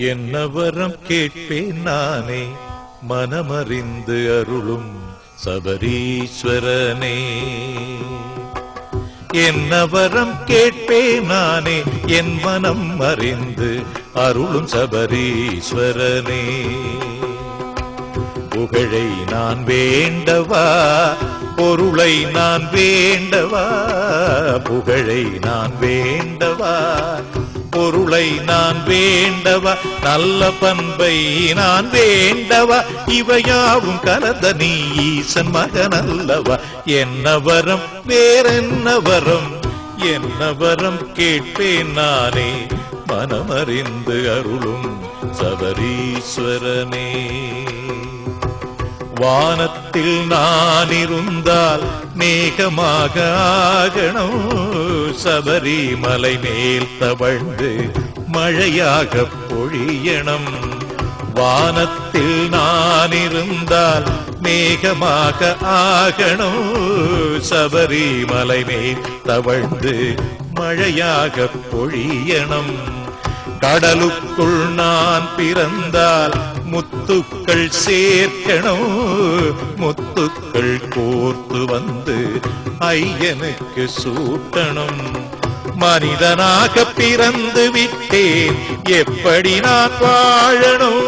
என்ன வரம் கேட்பேன் நானே மனமறிந்து அருளும் சபரீஸ்வரனே. என்ன வரம் கேட்பேன் நானே என் மனம் அறிந்து அருளும் சபரீஸ்வரனே. புகழை நான் வேண்டவா, பொருளை நான் வேண்டவா, புகழை நான் வேண்டவா, பொருளை நான் வேண்டவா, நல்ல பண்பை நான் வேண்டவா, இவையாவும் கலந்த நீ ஈசன் மகனல்லவா. என்ன வரம் வேறென்ன வரம், என்ன வரம் கேட்பேன் நானே மனமறிந்து அருளும் சபரீஸ்வரனே. வானத்தில் நான் இருந்தால் மேகமாக ஆகணும், சபரிமலை மேல் தவழ்ந்து மழையாக பொழியணும். வானத்தில் நான் இருந்தால் மேகமாக ஆகணும், சபரிமலை மேல் தவழ்ந்து மழையாக பொழியணும். கடலுக்குள் நான் பிறந்தால் முத்துக்கள் சேர்க்கணும், முத்துக்கள் கோர்த்து வந்து ஐயனுக்கு சூட்டணும். மனிதனாக பிறந்து விட்டேன், எப்படி நான் வாழணும்,